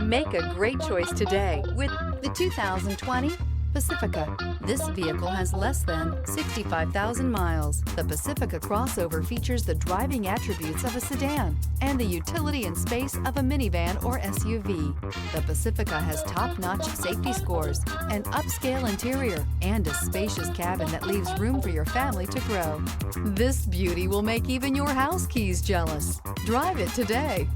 Make a great choice today with the 2020 Pacifica. This vehicle has less than 65,000 miles. The Pacifica crossover features the driving attributes of a sedan and the utility and space of a minivan or SUV. The Pacifica has top-notch safety scores, an upscale interior, and a spacious cabin that leaves room for your family to grow. This beauty will make even your house keys jealous. Drive it today.